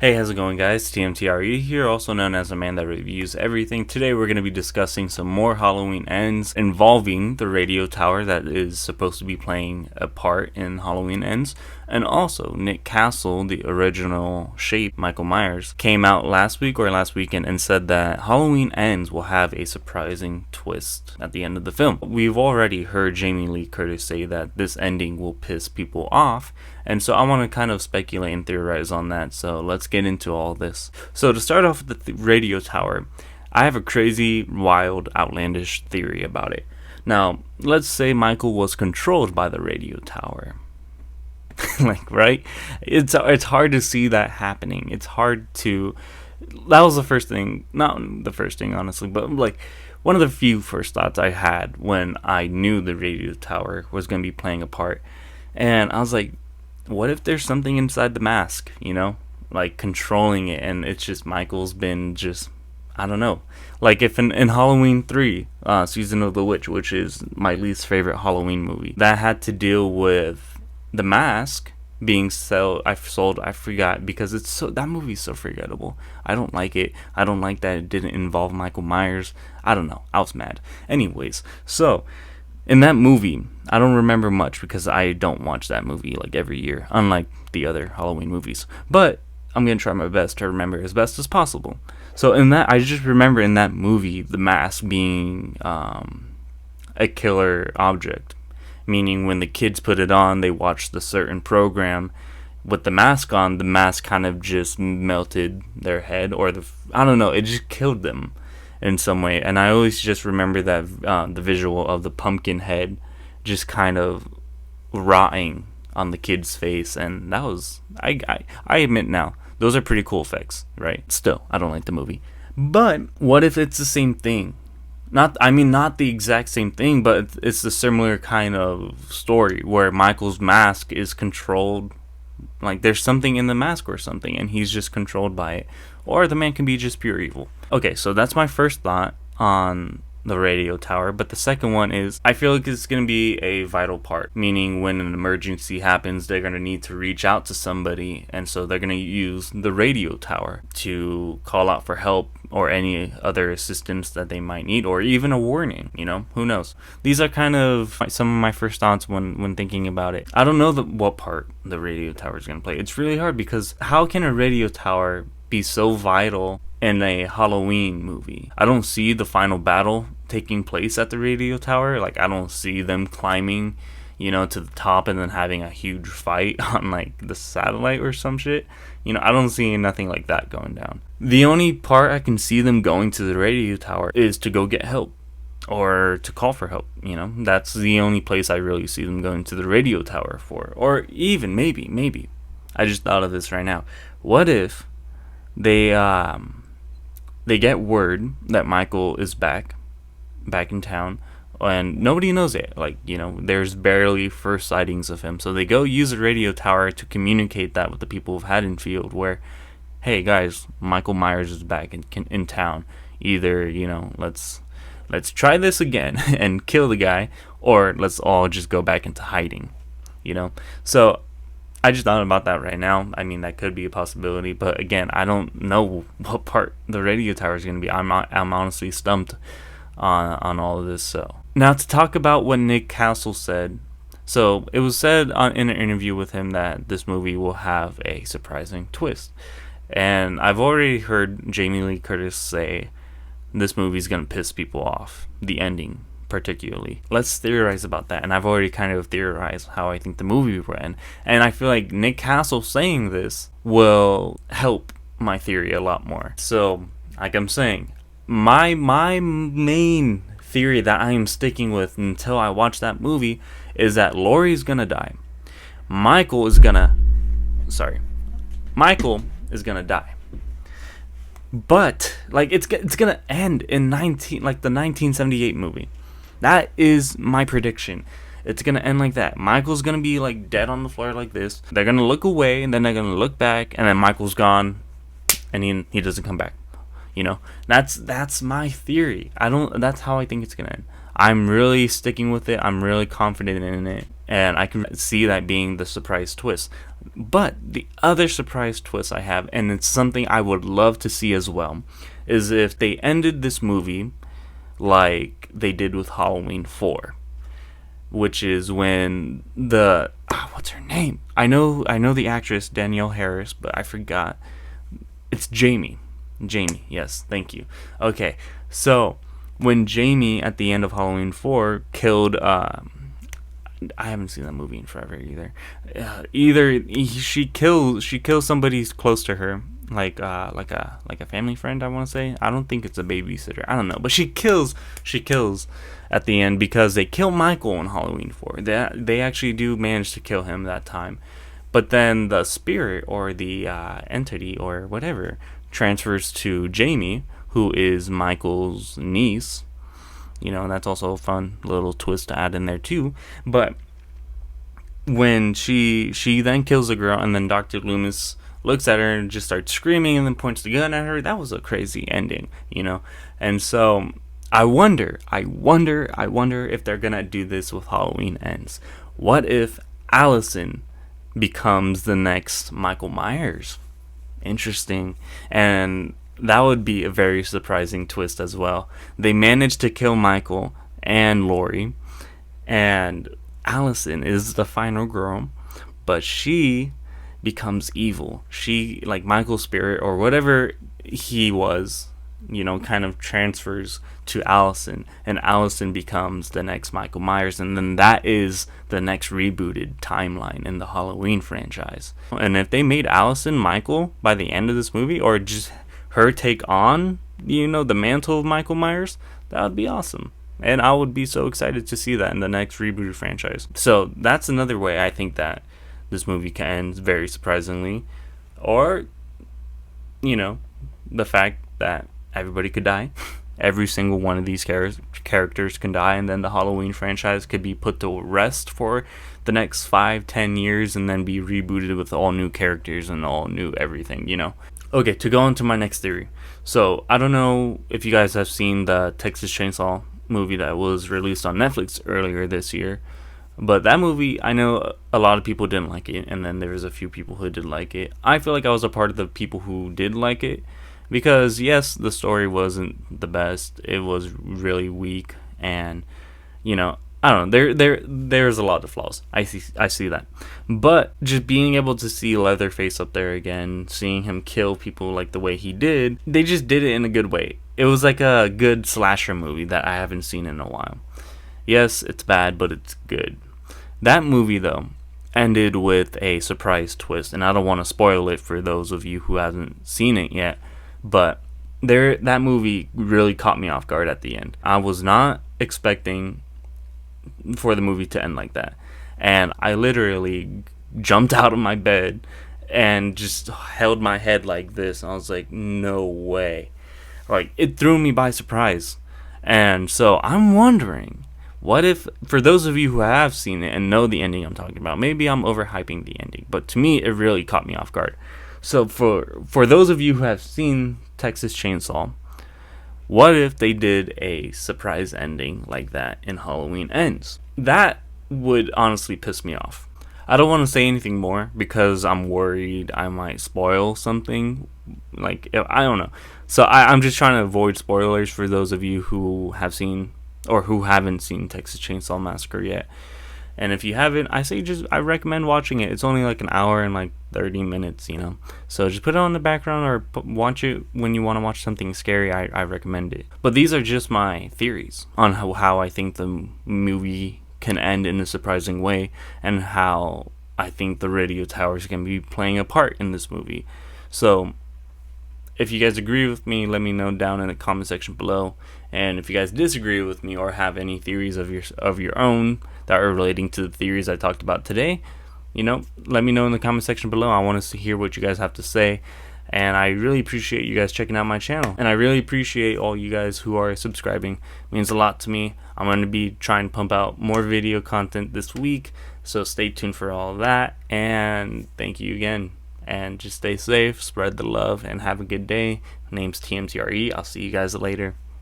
Hey, how's it going, guys? TMTRE here, also known as a man that reviews everything. Today we're going to be discussing some more Halloween Ends involving the radio tower that is supposed to be playing a part in Halloween Ends. And also, Nick Castle, the original Shape, Michael Myers, came out last week or last weekend and said that Halloween Ends will have a surprising twist at the end of the film. We've already heard Jamie Lee Curtis say that this ending will piss people off, and so I want to kind of speculate and theorize on that. So let's get into all this. So to start off with the radio tower, I have a crazy, wild, outlandish theory about it. Now, let's say Michael was controlled by the radio tower. Like, right? It's hard to see that happening. It's hard to... That was the first thing. Not the first thing, honestly, but like one of the few first thoughts I had when I knew the radio tower was going to be playing a part. And I was like, what if there's something inside the mask, like controlling it, and it's just Michael's been just, I don't know. Like if in Halloween 3, Season of the Witch, which is my least favorite Halloween movie, that had to deal with the mask being I forgot, because that movie's so forgettable. I don't like it. I don't like that it didn't involve Michael Myers. I don't know. I was mad. Anyways, so in that movie, I don't remember much because I don't watch that movie like every year, unlike the other Halloween movies. But I'm going to try my best to remember as best as possible. So I just remember in that movie, the mask being a killer object. Meaning when the kids put it on, they watched the certain program with the mask on, the mask kind of just melted their head, or I don't know, it just killed them in some way. And I always just remember that the visual of the pumpkin head just kind of rotting on the kid's face, and that was, I admit now, those are pretty cool effects, right? Still, I don't like the movie. But what if it's the same thing? Not the exact same thing, but it's a similar kind of story where Michael's mask is controlled. Like there's something in the mask or something, and he's just controlled by it. Or the man can be just pure evil. Okay, so that's my first thought on the radio tower. But the second one is, I feel like it's going to be a vital part. Meaning when an emergency happens, they're going to need to reach out to somebody. And so they're going to use the radio tower to call out for help or any other assistance that they might need, or even a warning, who knows. These are kind of some of my first thoughts when thinking about it. I don't know what part the radio tower is going to play. It's really hard, because how can a radio tower be so vital in a Halloween movie? I don't see the final battle taking place at the radio tower. Like, I don't see them climbing, to the top and then having a huge fight on like the satellite or some shit. I don't see nothing like that going down. The only part I can see them going to the radio tower is to go get help or to call for help. That's the only place I really see them going to the radio tower for. Or even maybe I just thought of this right now. What if they get word that Michael is back in town, and nobody knows it. Like, there's barely first sightings of him. So they go use the radio tower to communicate that with the people of Haddonfield, where, hey guys, Michael Myers is back in town. Either, let's try this again and kill the guy, or let's all just go back into hiding. So I just thought about that right now. I mean, that could be a possibility, but again, I don't know what part the radio tower is going to be. I'm honestly stumped on all of this. So now to talk about what Nick Castle said. So it was said in an interview with him that this movie will have a surprising twist, and I've already heard Jamie Lee Curtis say this movie's gonna piss people off, the ending particularly. Let's theorize about that, and I've already kind of theorized how I think the movie will end, and I feel like Nick Castle saying this will help my theory a lot more. So like I'm saying, my main theory that I am sticking with until I watch that movie is that Laurie's gonna die. Michael is gonna die. But like it's gonna end in the 1978 movie. That is my prediction. It's gonna end like that. Michael's gonna be like dead on the floor like this. They're gonna look away, and then they're gonna look back, and then Michael's gone, and he doesn't come back. That's my theory. That's how I think it's gonna end. I'm really sticking with it. I'm really confident in it, and I can see that being the surprise twist. But the other surprise twist I have, and it's something I would love to see as well, is if they ended this movie like they did with Halloween 4, which is when the what's her name? I know the actress Danielle Harris, but I forgot. It's Jamie. Jamie, yes, thank you. Okay, so when Jamie at the end of Halloween 4 killed I haven't seen that movie in forever either. She kills somebody close to her, like a family friend. I want to say. I don't think it's a babysitter. I don't know, but she kills at the end because they kill Michael in Halloween 4. They actually do manage to kill him that time, but then the spirit or the entity or whatever transfers to Jamie, who is Michael's niece. And that's also a fun little twist to add in there too. But when she then kills the girl, and then Dr. Loomis looks at her and just starts screaming and then points the gun at her, that was a crazy ending. And so I wonder if they're gonna do this with Halloween Ends. What if Allison becomes the next Michael Myers? Interesting. And that would be a very surprising twist as well. They managed to kill Michael and Laurie, and Allison is the final girl, but she becomes evil. She, like Michael's spirit or whatever he was, kind of transfers to Allison, and Allison becomes the next Michael Myers, and then that is the next rebooted timeline in the Halloween franchise. And if they made Allison Michael by the end of this movie, or just her take on, the mantle of Michael Myers, that would be awesome. And I would be so excited to see that in the next rebooted franchise. So that's another way I think that this movie can end, very surprisingly. Or, the fact that everybody could die. Every single one of these characters can die, and then the Halloween franchise could be put to rest for the next 5-10 years and then be rebooted with all new characters and all new everything. Okay, to go on to my next theory. So, I don't know if you guys have seen the Texas Chainsaw movie that was released on Netflix earlier this year. But that movie, I know a lot of people didn't like it, and then there was a few people who did like it. I feel like I was a part of the people who did like it, because yes, the story wasn't the best. It was really weak, and I don't know. There's a lot of flaws. I see that. But just being able to see Leatherface up there again, seeing him kill people like the way he did, they just did it in a good way. It was like a good slasher movie that I haven't seen in a while. Yes, it's bad, but it's good. That movie though ended with a surprise twist, and I don't want to spoil it for those of you who haven't seen it yet, but that movie really caught me off guard at the end. I was not expecting for the movie to end like that, and I literally jumped out of my bed and just held my head like this. I was like, no way. Like, it threw me by surprise. And so I'm wondering, what if, for those of you who have seen it and know the ending I'm talking about, maybe I'm overhyping the ending, but to me it really caught me off guard. So for those of you who have seen Texas Chainsaw, what if they did a surprise ending like that in Halloween Ends? That would honestly piss me off. I don't want to say anything more because I'm worried I might spoil something. Like, I don't know. So I'm just trying to avoid spoilers for those of you who have seen or who haven't seen Texas Chainsaw Massacre yet. And if you haven't, I recommend watching it. It's only like an hour and like 30 minutes, So just put it on the background or watch it when you want to watch something scary. I recommend it. But these are just my theories on how I think the movie can end in a surprising way, and how I think the radio towers can be playing a part in this movie. So if you guys agree with me, let me know down in the comment section below. And if you guys disagree with me or have any theories of your own that are relating to the theories I talked about today, let me know in the comment section below. I want to hear what you guys have to say. And I really appreciate you guys checking out my channel. And I really appreciate all you guys who are subscribing. It means a lot to me. I'm going to be trying to pump out more video content this week. So stay tuned for all of that. And thank you again. And just stay safe, spread the love, and have a good day. My name's TMTRE. I'll see you guys later.